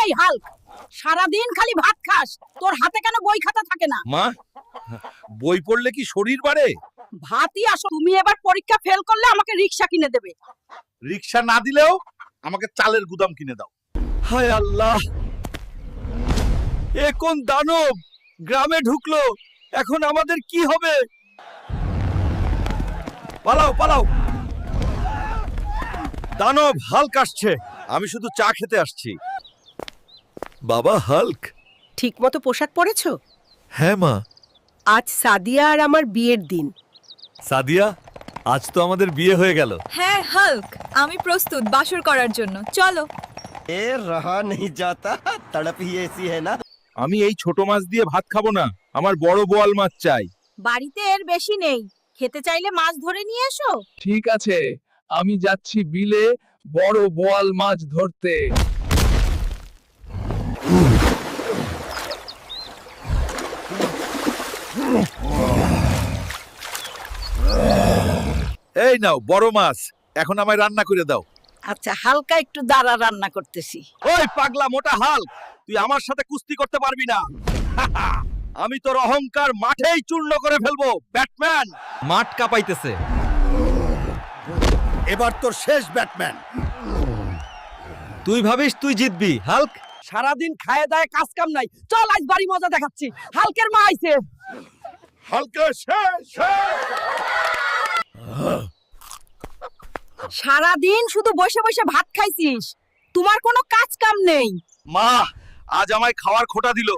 এই হাল্ক, সারাদিন খালি ভাত খাস, তোর হাতে কেন বই খাতা থাকে না? মা, বই পড়লে কি শরীর বাড়ে? ভাতই আসো। তুমি এবার পরীক্ষা ফেল করলে আমাকে রিকশা কিনে দেবে। রিকশা না দিলেও আমাকে চালের গুদাম কিনে দাও। হায় আল্লাহ, এ কোন দানব গ্রামে ঢুকলো? এখন আমাদের কি হবে? পালাও পালাও, দানব হাল্ক আসছে। আমি শুধু চা খেতে আসছি। বাবা হাল্ক। ঠিকমতো পোশাক পরেছো? হ্যাঁ মা। আজ সাদিয়া আর আমার বিয়ের দিন। সাদিয়া, আজ তো আমাদের বিয়ে হয়ে গেল। হ্যাঁ হাল্ক, আমি প্রস্তুত বাসর করার জন্য, চলো। ए रहा नहीं जाता, तड़प ही ऐसी है ना। আমি এই ছোট মাছ দিয়ে ভাত খাবো না, আমার বড় বোয়াল মাছ চাই। বাড়িতে এর বেশি নেই, খেতে চাইলে মাছ ধরে নিয়ে এসো। ঠিক আছে, আমি যাচ্ছি বিলে বড় বোয়াল মাছ ধরতে। এই নাও বড় মাছ, এখন আমায় রান্না করে দাও। আচ্ছা, হালকা একটু দাঁড়া, রান্না করতেছি। ওই পাগলা মোটা হাল্ক, তুই আমার সাথে কুস্তি করতে পারবি না। আমি তোর অহংকার মাঠেই চূর্ণ করে ফেলবো, ব্যাটম্যান। মাঠ কাঁপাইতেছে। এবার তোর শেষ ব্যাটম্যান। তুই ভাবিস তুই জিতবি হাল্ক? সারাদিন খায় দায় কাজ কাম নাই, চল আজ বাড়ি মজা দেখাচ্ছি। হালকের মা আইছে। হালকা শেষ। সারাদিন শুধু বসে বসে ভাত খাইছিস, তোমার কোনো কাজ কাম নেই। মা, আজ আমায় খাওয়ার খোটা দিল।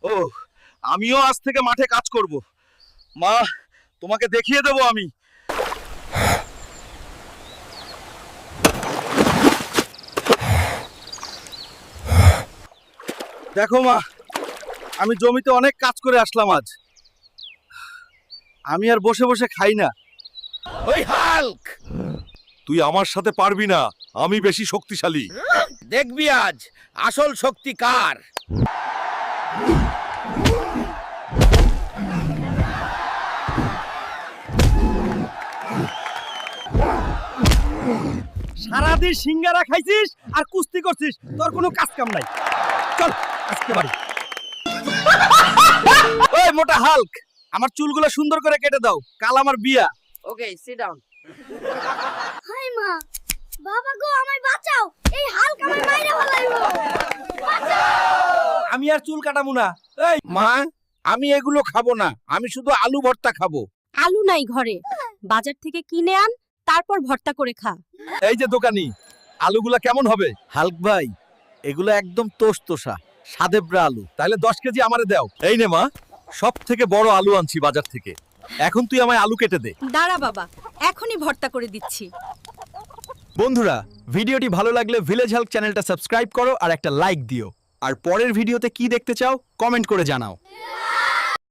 ও, আমিও আজ থেকে মাঠে কাজ করব। মা, তোমাকে দেখিয়ে দেব আমি। দেখো মা, আমি জমিতে অনেক কাজ করে আসলাম আজ। আমি আর বসে বসে খাই না। ওই হাল্ক, তুই আমার সাথে পারবি না, আমি বেশি শক্তিশালী। দেখবি আজ আসল শক্তি কার। সারাদিন সিঙ্গারা খাইছিস আর কুস্তি করছিস, তোর কোনো কাজ কাম নাই। চল আজকে বাড়ি। ওই মোটা হাল্ক, আমার চুলগুলো সুন্দর করে কেটে দাও, কাল আমার বিয়া। ওকে, সিট ডাউন। হাই মা, বাবা গো আমায় বাঁচাও, এই হাল্ক আমায় মাইরা ফেলাইবো। আমি আর চুল কাটাবো না। এই মা, আমি এগুলো খাবো না, আমি শুধু আলু ভর্তা খাবো। আলু নাই ঘরে, বাজার থেকে কিনে আন, তারপর ভর্তা করে খা। এই যে দোকানি, আলুগুলা কেমন হবে? হাল্ক ভাই, এগুলো একদম তোষা সাদেবরা আলু। তাহলে 10 কেজি আমারে দাও। এই নে মা, সব থেকে বড় আলু আনছি বাজার থেকে। এখন তুই আমায় আলু কেটে দে। দাঁড়া বাবা, এখনই ভর্তা করে দিচ্ছি। বন্ধুরা, ভিডিওটি ভালো লাগলে ভিলেজ হেল্প চ্যানেলটা সাবস্ক্রাইব করো আর একটা লাইক দিও। আর পরের ভিডিওতে কি দেখতে চাও কমেন্ট করে জানাও।